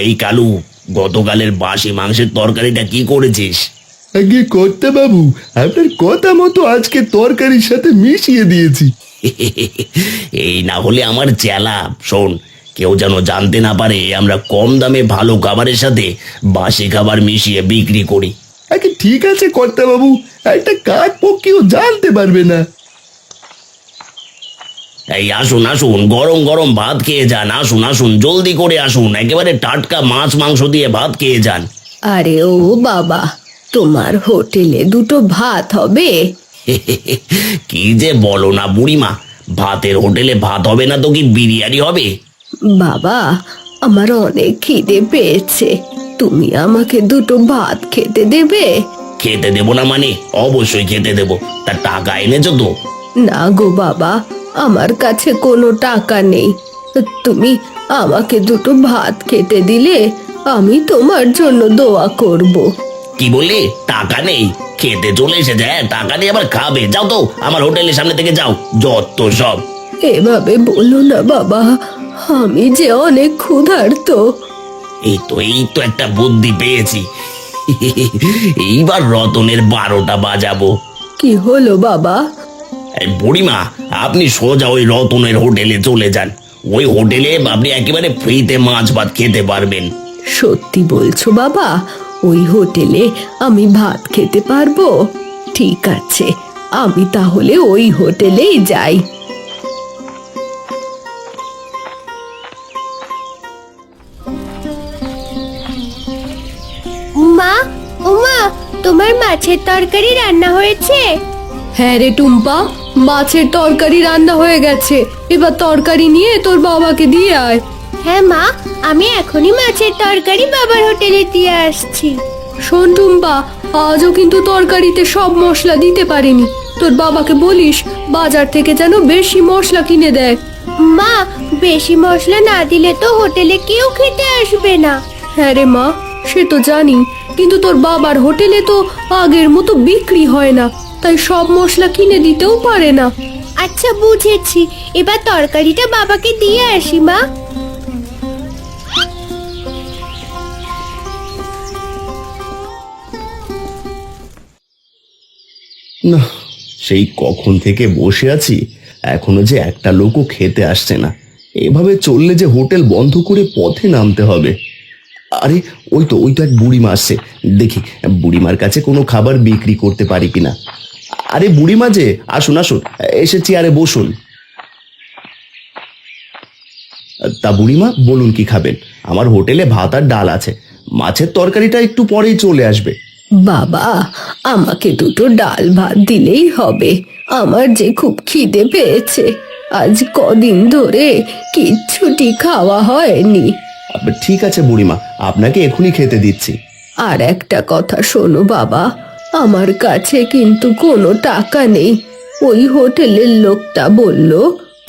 এই কালু, গতকালের বাসি মাংসের তরকারিটা কি করেছিস? আগে কর্তা বাবু, আপনার কথা মতো আজকে তরকারির সাথে মিশিয়ে দিয়েছি। এই না হলে আমার চেলা। শোন, কেউ যেন জানতে না পারে আমরা কম দামে ভালো খাবারের সাথে বাসি খাবার মিশিয়ে বিক্রি করি। আগে ঠিক আছে কর্তা বাবু, একটা কাজ পক্ষেও জানতে পারবে না। এই আসুন আসুন, গরম গরম ভাত খেয়ে যান। আসুন আসুন, জলদি করে আসুন, একেবারে টাটকা মাছ মাংস দিয়ে ভাত খেয়ে যান। আরে ও বাবা, তোমার হোটেলে দুটো ভাত হবে? কি যে বলো না বুড়িমা, ভাতের হোটেলে ভাত হবে না তো কি বিরিয়ানি হবে? বাবা, আমার অনেক খিদে পেয়েছে, তুমি আমাকে দুটো ভাত খেতে দেবে? খেতে দেবো না মানে? অবশ্যই খেতে দেবো। তা টাকা এনেছো তো? না গো বাবা, আমার কাছে কোনো টাকা নেই। তুমি আমাকে দুটো ভাত খেতে দিলে আমি তোমার জন্য দোয়া করব। কি বললি? টাকা নেই? খেতে চলে এসেছে, হ্যাঁ টাকা নেই আবার খাবে? যাও তো আমার হোটেলের সামনে থেকে যাও, যত সব। এভাবে বলো না বাবা, আমি যে অনেক ক্ষুধার্ত। এই তো একটা বুদ্ধি পেয়েছি। এইবার রতনের 12টা বাজাবো। কি হলো বাবা? এই বুড়িমা, আপনি সোজা ওই রতনের হোটেলে চলে যান। ওই হোটেলে আপনি একেবারে ফ্রিতে মাছ ভাত খেতে পারবেন। সত্যি বলছো বাবা? ওই হোটেলে আমি ভাত খেতে পারবো? ঠিক আছে, আমি তাহলে ওই হোটেলেই যাই। মা, ওমা, তোমার মাছের তরকারি রান্না হয়েছে? হ্যাঁ রে টুম্পা, মাছের তরকারি রান্না হয়ে গেছে। এবার তরকারি নিয়ে তোর বাবাকে দিয়ে আয়। হ্যাঁ মা, আমি এখনই মাছের তরকারি বাবার হোটেলে দিয়ে আসছি। শোন টুম্পা, আজও কিন্তু তরকারিতে সব মশলা দিতে পারিনি। তোর বাবাকে বলিস বাজার থেকে যেন বেশি মশলা কিনে দেয়। মা, বেশি মশলা না দিলে তো হোটেলে কেউ খেতে আসবে না। হ্যাঁ রে মা, সে তো জানি, কিন্তু তোর বাবার হোটেলে তো আগের মতো বিক্রি হয় না, তাই সব মশলা কিনে দিতেও পারে না। আচ্ছা বুঝেছি, এবার তরকারিটা বাবাকে দিয়ে আসি মা। না, সেই কখন থেকে বসে আছি, এখনো যে একটা লোকও খেতে আসছে না। এভাবে চললে যে হোটেল বন্ধ করে পথে নামতে হবে। আরে ওই তো এক বুড়িমা আসছে, দেখি বুড়িমার কাছে কোনো খাবার বিক্রি করতে পারি কিনা। আরে বুড়িমা যে, আসুন আসুন, এসে চেয়ারে বসুন। তা বুড়িমা বলুন কি খাবেন? আমার হোটেলে ভাত আর ডাল আছে, মাছের তরকারিটা একটু পরেই চলে আসবে। বাবা, আমাকে দুটো ডাল ভাত দিলেই হবে, আমার যে খুব খিদে পেয়েছে। আজ কদিন ধরে কিচ্ছুটি খাওয়া হয়নি। ঠিক আছে বুড়িমা, আপনাকে এখনই খেতে দিচ্ছি। আর একটা কথা শোনো বাবা, আমার কাছে কিন্তু কোনো টাকা নেই। ওই হোটেলের লোকটা বলল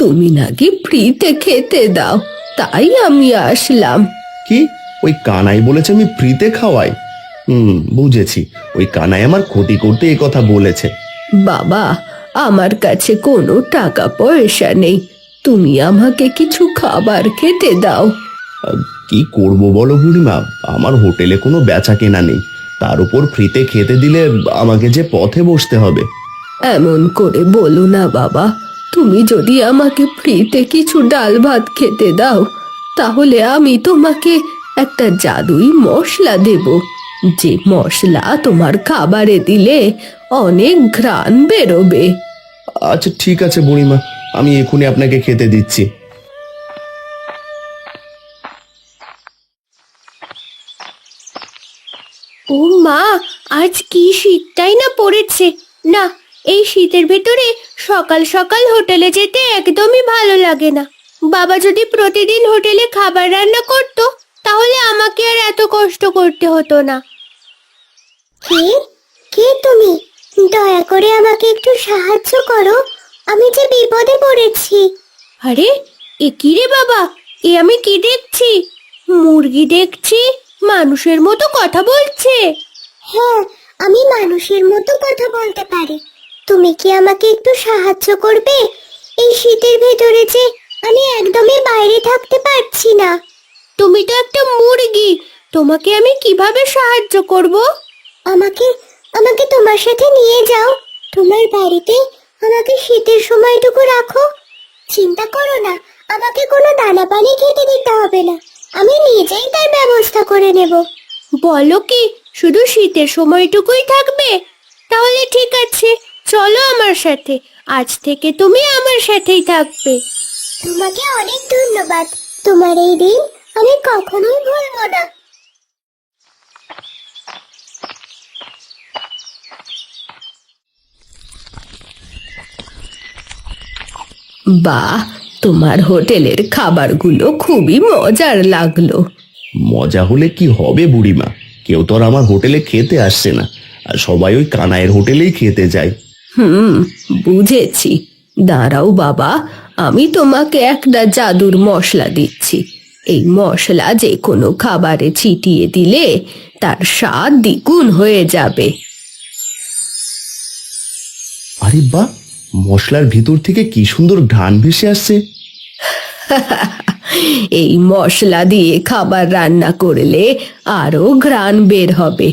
তুমি নাকি ফ্রিতে খেতে দাও, তাই আমি আসলাম। কি? ওই কানাই বলেছে আমি ফ্রিতে খাওয়াই? বুঝেছি, ওই কানাই আমার ক্ষতি করতে এই কথা বলেছে। বাবা, আমার কাছে কোনো টাকা পয়সা নেই, তুমি আমাকে কিছু খাবার খেতে দাও। কি করব বলো বুড়িমা, আমার হোটেলে কোনো বেচা কেনা নেই, তার উপর ফ্রিতে খেতে দিলে আমাকে যে পথে বসতে হবে। এমন করে বলো না বাবা, তুমি যদি আমাকে ফ্রিতে কিছু ডাল ভাত খেতে দাও, তাহলে আমি তোমাকে একটা জাদুই মশলা দেব, যে মশলা তোমার খাবারে দিলে অনেক ঘ্রাণ বেরোবে। আচ্ছা ঠিক আছে বুড়িমা, আমি এখনই আপনাকে খেতে দিচ্ছি। ও মা, আজ কি শীতটাই না পড়েছে। না, এই শীতের ভেতরে সকাল সকাল হোটেলে যেতে একদমই ভালো লাগে না। বাবা যদি প্রতিদিন হোটেলে খাবার রান্না করত, তাহলে আমাকে আর এত কষ্ট করতে হতো না। কে কে তুমি? দয়া করে আমাকে একটু সাহায্য করো, আমি যে বিপদে পড়েছি। আরে, এ কি রে বাবা, এ আমি কি দেখছি? মুরগি দেখছি, মানুষের মতো কথা বলছে। হ্যাঁ, আমি মানুষের মতো কথা বলতে পারি। তুমি কি আমাকে একটু সাহায্য করবে? এই শীতের ভেতরে যে আমি একদমই বাইরে থাকতে পারছি না। তুমি তো একটা মুরগি, তোমাকে আমি কিভাবে সাহায্য করব? আমাকে আমাকে তোমার সাথে নিয়ে যাও, তোমার বাড়িতে আমাকে শীতের সময়টুকু রাখো। চিন্তা করো না, আমাকে কোনো দানা পানি খেতে দিতে হবে না, আমি নিজেই তার ব্যবস্থা করে নেব। বলো কি, শুধু শীতের সময়টুকুই থাকবে? তাহলে ঠিক আছে, চলো আমার সাথে, আজ থেকে তুমি আমার সাথেই থাকবে। তোমাকে অনেক ধন্যবাদ, তোমার এই দিন আমি কখনোই ভুলবো না। বাহ, তোমার হোটেলের খাবারগুলো খুবই মজার লাগলো। মজা হলে কি হবে বুড়িমা, কেউ তো আর আমার হোটেলে খেতে আসছে না, আর সবাই ওই কানাইয়ের হোটেলেই খেতে যায়। বুঝেছি। দাঁড়াও বাবা, আমি তোমাকে একটা জাদুর মশলা দিচ্ছি। এই মশলা যে কোনো খাবারে ছিটিয়ে দিলে তার স্বাদ দ্বিগুণ হয়ে যাবে। আরে বাহ, মশলার ভিতর থেকে কি সুন্দর ঘ্রাণ ভেসে আসছে। এই মশলা দিয়ে খাবার রান্না করলে আরো ঘ্রাণ বের হবে।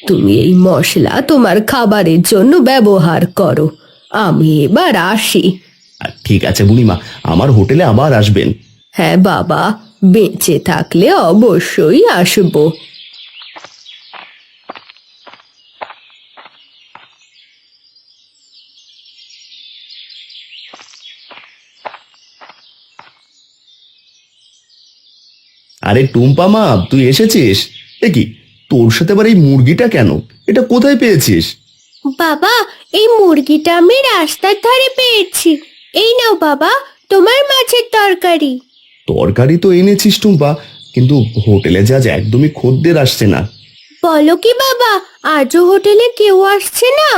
তুমি এই মশলা তোমার খাবারের জন্য ব্যবহার করো। আমি এবার আসি। আর ঠিক আছে বুড়িমা, আমার হোটেলে আবার আসবেন। হ্যাঁ বাবা, বেঁচে থাকলে অবশ্যই আসবো। আরে টুম্পা মা, তুই এসেছিস? এ কি, তোর সাথে আবার এই মুরগিটা কেন? এটা কোথায় পেয়েছিস? বাবা, এই মুরগিটা আমি রাস্তার ধারে পেয়েছি। এই নাও বাবা, তোমার মাছের তরকারি। তরকারি তো এনেছিস টুম্পা, কিন্তু হোটেলে যা আজ একদমই খদ্দের আসছে না। বলো কি বাবা, আজও হোটেলে কেউ আসছে না?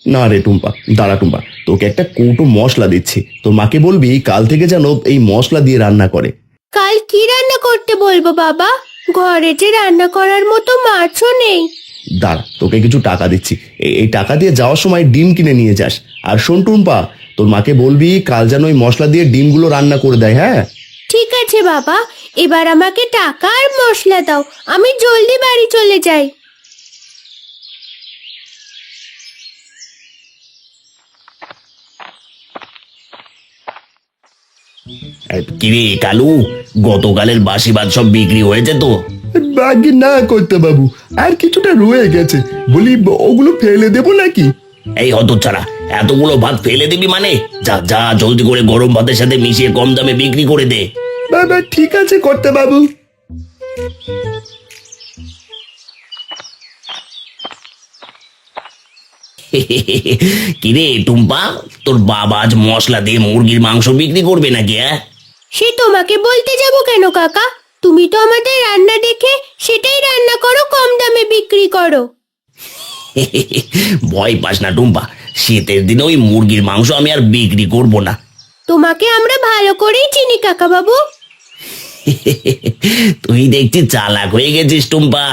না রে টুম্পা, দাঁড়া টুম্পা, তোকে একটা কৌটো মশলা দিচ্ছি, তোর মাকে বলবি কাল থেকে যেন এই মশলা দিয়ে রান্না করে। কাল কি রান্না করতে বলবো বাবা? ঘরে যে রান্না করার মতো মাছও নেই। দাঁড়া, তোকে কিছু টাকা দিচ্ছি, এই টাকা দিয়ে যাওয়ার সময় ডিম কিনে নিয়ে যাস। আর শোন টুম্পা, তোর মাকে বলবি কাল যেন ওই মশলা দিয়ে ডিমগুলো রান্না করে দেয়। হ্যাঁ ঠিক আছে বাবা, এবার আমাকে টাকা আর মশলা দাও, আমি জলদি বাড়ি চলে যাই। কিরে কালু, গতকালের বাসি ভাত সব বিক্রি হয়েছে তো? বাকি না করতে বাবু, আর কিছুটা রয়ে গেছে, বলি ওগুলো ফেলে দেবো নাকি? এই হতচ্ছাড়া, এতগুলো ভাত ফেলে দিবি মানে? যা যা, জলদি করে গরম ভাতের সাথে মিশিয়ে কম দামে বিক্রি করে দে। বাবা ঠিক আছে করতে বাবু। কিরে টুম্পা, তোর বাবা আজ মশলা দিয়ে মুরগির মাংস বিক্রি করবে নাকি? হ্যাঁ, সে তোমাকে বলতে যাব কেন কাকা? তুমি তো আমাদের রান্না দেখে সেটাই রান্না করো, কম দামে বিক্রি করো। ভয় পাস না টুম্পা, শীতের দিনে ওই মুরগির মাংস আমি আর বিক্রি করব না। তোমাকে আমরা ভালো করেই চিনি কাকা বাবু। তুই দেখছি চালাক হয়ে গেছিস টুম্পা।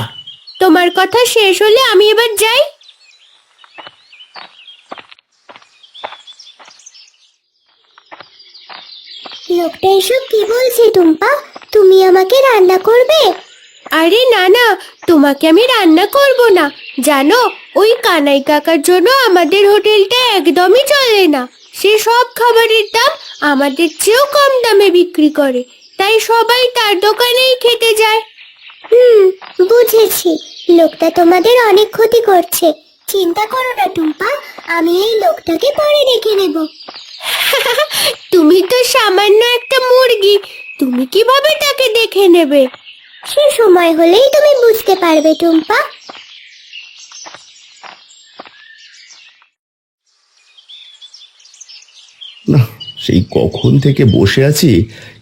তোমার কথা শেষ হলে আমি এবার যাই। লোকটা এসব কি বলছে টুম্পা? তুমি আমাকে রান্না করবে? আরে না না, তোমাকে আমি রান্না করব না। জানো, ওই কানাই কাকার জন্য আমাদের হোটেলটা একদমই চলে না। সে সব খাবারের দাম আমাদের চেয়েও কম দামে বিক্রি করে, তাই সবাই তার দোকানেই খেতে যায়। বুঝেছি, লোকটা তোমাদের অনেক ক্ষতি করছে। চিন্তা করো না টুম্পা, আমি এই লোকটাকে পরে দেখে নেব। তুমি তো সামান্য একটা মুরগি, তুমি কিভাবে তাকে দেখে নেবে? সে সময় হলেই তুমি বুঝতে পারবে টুম্পা। না, সেই কখন থেকে বসে আছি,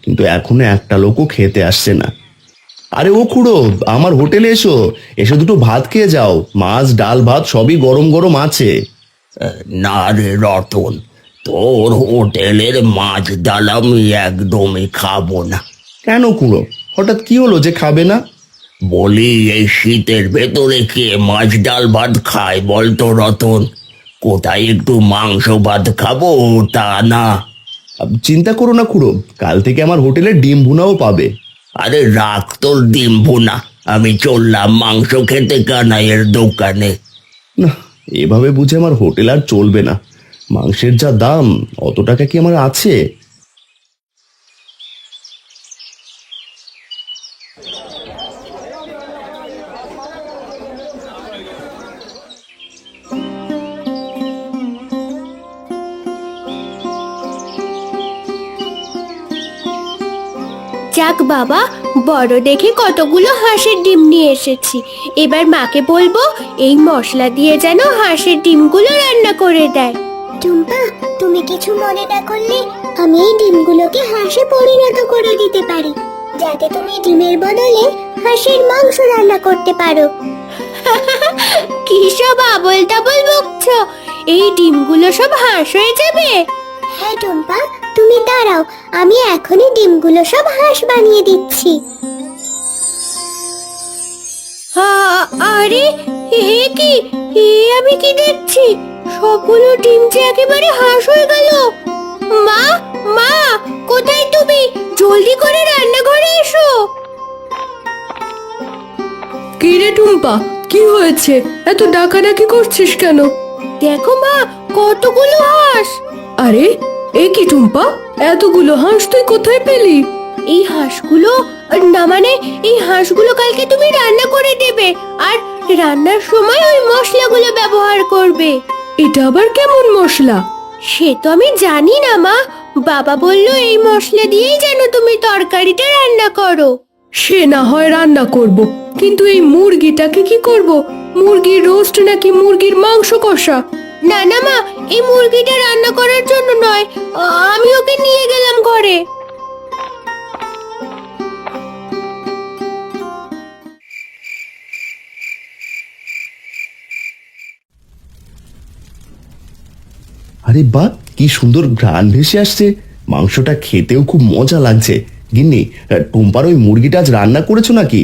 কিন্তু এখনো একটা লোকও খেতে আসছে না। আরে ও খুড়ো, আমার হোটেলে এসো, এসে দুটো ভাত খেয়ে যাও, মাছ ডাল ভাত সবই গরম গরম আছে। না রে রতন, তোর হোটেলের মাছ ডাল আমি একদমই খাবো না। কেন খুড়ো, হঠাৎ কি হলো যে খাবে না? বলি, এই শীতের ভেতরে কে মাছ ডাল ভাত খায় বলতো রতন? কোথায় একটু মাংস ভাত খাবো তা না। চিন্তা করো না খুড়ো, কাল থেকে আমার হোটেলে ডিম ভুনাও পাবে। আরে রাখ তোর ডিম ভুনা, আমি চললাম মাংস খেতে কানাইয়ের দোকানে। না, এভাবে বুঝে আমার হোটেল আর চলবে না। মাংসের যা দাম, অত টাকা কি আমার আছে? যাক বাবা, বড় দেখে কতগুলো হাঁসের ডিম নিয়ে এসেছি। এবার মাকে বলবো এই মশলা দিয়ে যেন হাঁসের ডিমগুলো রান্না করে দেয়। টুম্পা, তুমি কিছু মনে না করলে আমি এই ডিমগুলোকে হাঁসে পরিণত করে দিতে পারি, যাতে তুমি ডিমের বদলে হাঁসের মাংস রান্না করতে পারো। কি সব আবল তাবল বকছো? এই ডিমগুলো সব হাঁস হয়ে যাবে? হ্যাঁ টুম্পা, তুমি দাঁড়াও, আমি এখনই ডিমগুলো সব হাঁস বানিয়ে দিচ্ছি। আরে এ কি, আমি কি দেখছি? সবগুলো ডিম যে একেবারে হাঁস হয়ে গেল। মা, মা, কোথায় তুমি? জলদি করে রান্নাঘরে এসো। কি রে টুম্পা, কি হয়েছে? এত ডাকাডাকি করছিস কেন? দেখো মা, কতগুলো হাঁস। আরে এ কি টুম্পা, এতগুলো হাঁস তুই কোথায় পেলি? এই হাঁসগুলো, না মানে এই হাঁসগুলো কালকে তুমি রান্না করে দেবে, আর রান্নার সময় ওই মশলাগুলো ব্যবহার করবে। এটা আবার কেমন মশলা? সে তো আমি জানি না মা, বাবা বললো এই মশলা দিয়েই যেন তুমি তরকারিটা রান্না করো। সে না হয় রান্না করব, কিন্তু এই মুরগিটাকে কি করব? মুরগির রোস্ট নাকি মুরগির মাংস কষা? না না মা, এই মুরগিটা রান্না করার জন্য নয়, আমি ওকে নিয়ে গেলাম ঘরে। আরে বাহ, কি সুন্দর ঘ্রাণ ভেসে আসছে। মাংসটা খেতেও খুব মজা লাগছে। গিন্নি, টুম্পার ওই মুরগিটা আজ রান্না করেছো নাকি?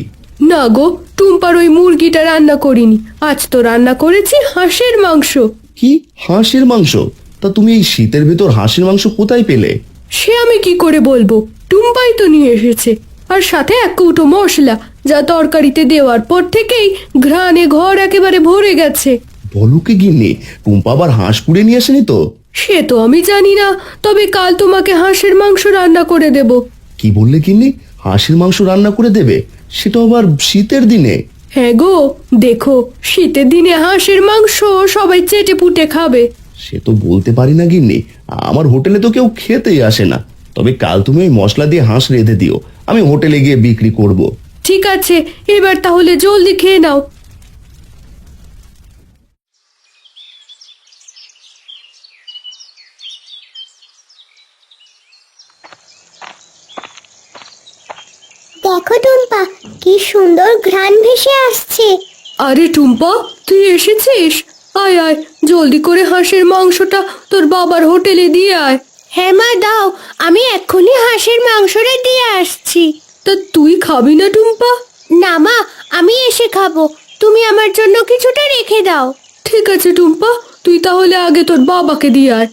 না গো, টুম্পার ওই মুরগিটা রান্না করিনি, আজ তো রান্না করেছি হাঁসের মাংস। কি, হাঁসের মাংস? তা তুমি এই শীতের ভেতর হাঁসের মাংস কোথায় পেলে? সে আমি কি করে বলবো, টুম্পাই তো নিয়ে এসেছে, আর সাথে এক কৌটো মশলা, যা তরকারিতে দেওয়ার পর থেকেই ঘ্রাণে ঘর একেবারে ভরে গেছে। বলো কি গিন্নি, টুম্পা আবার হাঁস পুড়ে নিয়ে আসেনি তো? সে তো আমি জানি না, তবে কাল তোমাকে হাঁসের মাংস রান্না করে দেব। কি বললে গিন্নি, হাঁসের মাংস রান্না করে দেবে? সেটা আবার শীতের দিনে? হ্যাঁ গো, দেখো শীতের দিনে হাঁসের মাংস সবাই চেটে পুটে খাবে। সে তো বলতে পারি না গিন্নি, আমার হোটেলে তো কেউ খেতেই আসে না। তবে কাল তুমি ওই মশলা দিয়ে হাঁস রেঁধে দিও, আমি হোটেলে গিয়ে বিক্রি করব। ঠিক আছে, এবার তাহলে জলদি খেয়ে নাও। দেখো টুম্পা, কি সুন্দর ঘ্রাণ ভেসে আসছে। আরে টুম্পা, তুই এসেছিস? আয় আয়, জলদি করে হাঁসের মাংসটা তোর বাবার হোটেলে দিয়ে আয়। হ্যাঁ মা, দাও, আমি এক্ষুনি হাঁসের মাংসটা দিয়ে আসছি। তা তুই খাবি না টুম্পা? না মা, আমি এসে খাবো, তুমি আমার জন্য কিছুটা রেখে দাও। ঠিক আছে টুম্পা, তুই তাহলে আগে তোর বাবাকে দিয়ে আয়।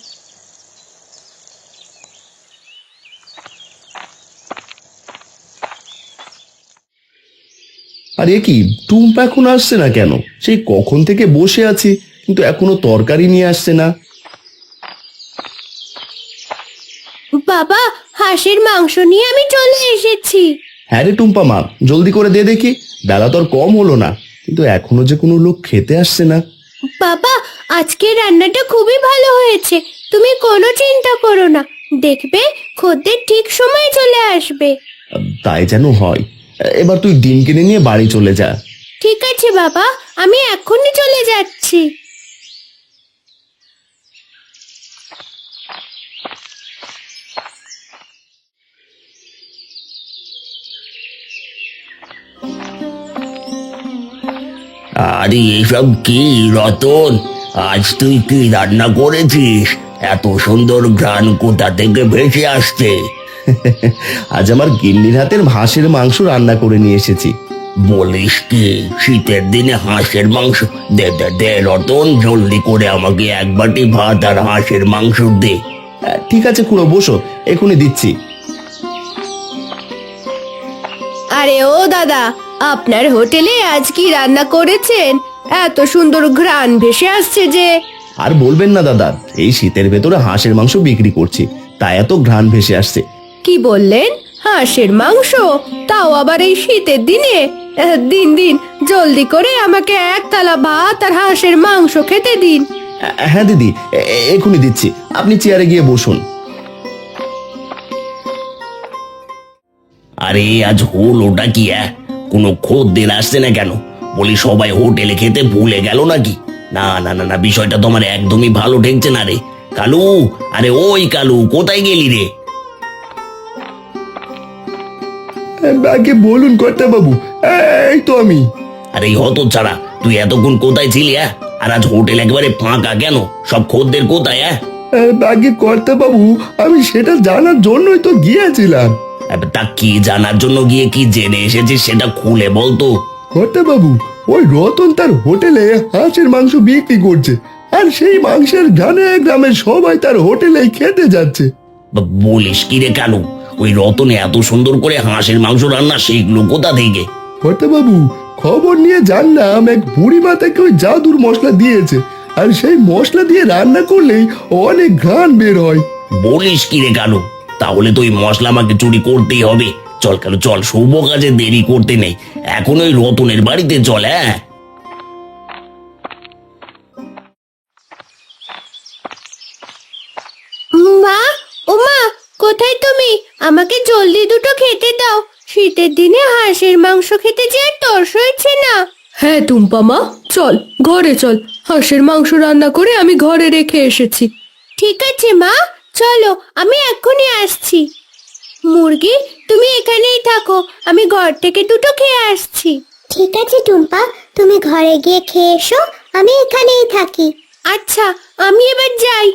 আর এ কি, টুম্পা এখন আসছে না কেন? সেই কখন থেকে বসে আছি, কিন্তু এখনো তরকারি নিয়ে আসছে না। বাবা, হাঁসের মাংস নিয়ে আমি চলে এসেছি। হ্যাঁ রে টুম্পা মা, জলদি করে দে দেখি, বেলা তো আর কম হলো না, কিন্তু এখনো যে কোনো লোক খেতে আসছে না। বাবা, আজকে রান্নাটা খুবই ভালো হয়েছে, তুমি কোনো চিন্তা করো না, দেখবে খদ্দের ঠিক সময় চলে আসবে। তাই যেন হয়। এবার তুই ডিম কিনে নিয়ে বাড়ি চলে যা। ঠিক আছে বাবা, আমি এক্ষুনি চলে যাচ্ছি। আরে এসব কি রতন, আজ তুই কি রান্না করেছিস? এত সুন্দর ঘ্রাণ কোথা থেকে ভেসে আসছে? আজ আমার গিন্নির হাতের হাঁসের মাংস রান্না করে নিয়ে এসেছি। বলিস কি, শীতের দিনে হাঁসের মাংস? দে দে দে রতন, জলদি করে আমাকে এক বাটি ভাত আর হাঁসের মাংস দে। ঠিক আছে খুড়ো, বসো, এখনই দিচ্ছি। আরে ও দাদা, আপনার হোটেলে আজ কি রান্না করেছেন? এত সুন্দর ঘ্রাণ ভেসে আসছে যে। আর বলবেন না দাদা, এই শীতের ভেতরে হাঁসের মাংস বিক্রি করছি, তাই এত ঘ্রাণ ভেসে আসছে। কি বললেন? হাঁসের মাংস? তাও আবার এই শীতের দিনে? দিন দিন, জলদি করে আমাকে এক থালা ভাত আর হাঁসের মাংস খেতে দিন। হ্যাঁ দিদি, এখনই দিচ্ছি, আপনি চেয়ারে গিয়ে বসুন। আরে আজ হলোটা কি? কোনো খদ্দের আসছে না কেন? বলি সবাই হোটেলে খেতে ভুলে গেল নাকি? না না না না, বিষয়টা তো আমার একদমই ভালো ঠেকছে না রে। কালু, আরে ওই কালু, কোথায় গেলি রে? আগে বলুন কর্তা বাবু, এই তো আমি। আরে এই হতচ্ছাড়া, তুই এতক্ষণ কোথায় ছিলি? আর আজ হোটেল একেবারে ফাঁকা কেন? সব খদ্দের কোথায়? আগে কর্তা বাবু, আমি সেটা জানার জন্যই তো গিয়েছিলাম। তা কি জানার জন্য গিয়ে কি জেনে এসেছিস সেটা খুলে বলতো। কর্তা বাবু, ওই রতন তার হোটেলে হাঁসের মাংস বিক্রি করছে, আর সেই মাংসের ঘ্রাণে গ্রামের সবাই তার হোটেলে খেতে যাচ্ছে। বলিস কি রে কালু? ওই রতনে এত সুন্দর করে হাঁসের মাংস রান্না শিখলো কোথা থেকে? কর্তা বাবু, খবর নিয়ে জানলাম এক বুড়িমা তাকে ওই জাদুর মশলা দিয়েছে, আর সেই মশলা দিয়ে রান্না করলেই অনেক ঘ্রাণ বের হয়। বলিস কি রে কালু? তাহলে তো ওই মশলা আমাকে চুরি করতেই হবে। চল কালু চল, শুভ কাজে দেরি করতে নেই, এখন ওই রতনের বাড়িতে চল। মা, ও মা, কোথায় তুমি? আমাকে জলদি দুটো খেতে দাও। শীতের দিনে হাঁসের মাংস খেতে যে আর তর্স হয়েছে না। হ্যাঁ টুম্পা মা, চল ঘরে চল, হাঁসের মাংস রান্না করে আমি ঘরে রেখে এসেছি। ঠিক আছে মা, চলো, আমি এক্ষুনি আসছি। মুরগি, তুমি এখানেই থাকো, আমি ঘর থেকে দুটো খেয়ে আসছি। ঠিক আছে টুম্পা, তুমি ঘরে গিয়ে খেয়ে এসো, আমি এখানেই থাকি। আচ্ছা, আমি এবার যাই।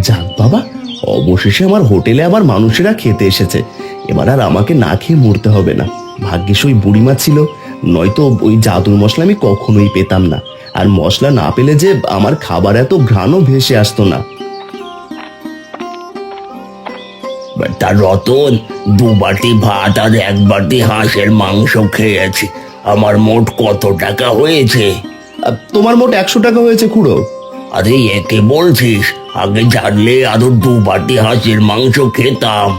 যাক বাবা, অবশেষে আমার হোটেলে আবার মানুষেরা খেতে এসেছে। এবার আর আমাকে না খেয়ে মরতে হবে না। ভাগ্যিস ওই বুড়িমা ছিল, নয়তো ওই জাদুর মশলা আমি কখনোই পেতাম না। আর মশলা না পেলে যে আমার খাবার এত ঘ্রাণও ভেসে আসতো না। তার রতন, 2 বাটি ভাত আর 1 বাটি হাঁসের মাংস খেয়েছি, আমার মোট কত টাকা হয়েছে? তোমার মোট 100 টাকা হয়েছে খুড়ো। আরে একে বলছিস? আগে জানলে আরো 2 বাটি হাঁসের মাংস খেতাম।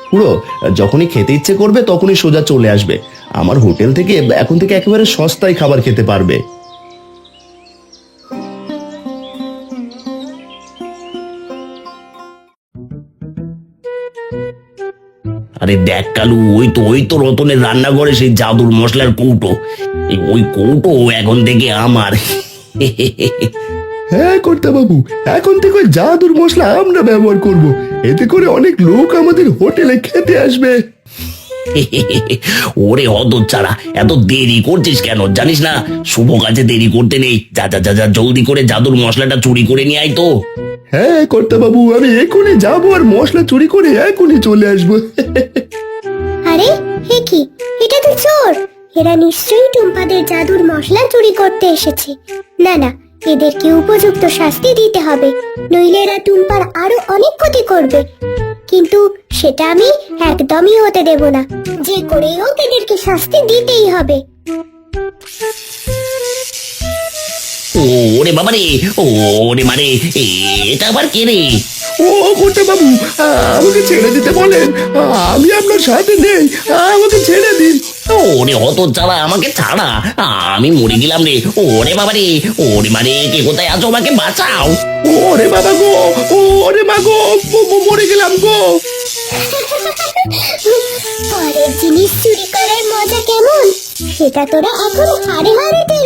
খুড়ো, যখনই খেতে ইচ্ছে করবে তখনই সোজা চলে আসবে। আমার হোটেল থেকে এখন থেকে একেবারে সস্তায় খাবার খেতে পারবে। আরে দেখ কালু, ওই তো রতনের রান্নাঘরে সেই জাদুর মশলার কৌটো। ওই কৌটো এখন থেকে আমার। হ্যাঁ কর্তা বাবু, এখন থেকে ওই জাদুর মশলা আমরা ব্যবহার করব, এতে করে অনেক লোক আমাদের হোটেলে খেতে আসবে। ওরে হতচ্ছাড়া, এত দেরি করছিস কেন? জানিস না শুভ কাজে দেরি করতে নেই। যা যা যা যা, জলদি করে জাদুর মশলাটা চুরি করে নিয়ে আয় তো। হ্যাঁ কর্তা বাবু, আমি এখনই যাবো আর মশলা চুরি করে এখনই চলে আসবো। আরে হে কি, এটা তো চোর! এরা নিশ্চয়ই টুম্পাদের জাদুর মশলা চুরি করতে এসেছে। না না, এদেরকে উপযুক্ত শাস্তি দিতে হবে, নইলে এরা টুম্পার আরো অনেক ক্ষতি করবে। কিন্তু সেটা আমি একদমই হতে দেব না, যে করেই হোক এদেরকে শাস্তি দিতেই হবে। ওরে বাবা রে, ওরে মারে, এটা আবার কে রে? ও কর্তা বাবু, আমাকে ছেড়ে দিতে বলেন, আমি আপনার সাথে নেই, আমাকে ছেড়ে দিন। ওরে হতচ্ছাড়া, আমাকে ছাড়া, আমি মরে গেলাম রে। ওরে বাবা রে, ওরে মারে, কে কোথায় আছো? আমাকে বাঁচাও। ওরে বাবা গো, ওরে মা গো, মরে গেলাম গো। পরের জিনিস চুরি করার মজা কেমন সেটা তোরা এখন হাড়ে হাড়ে টের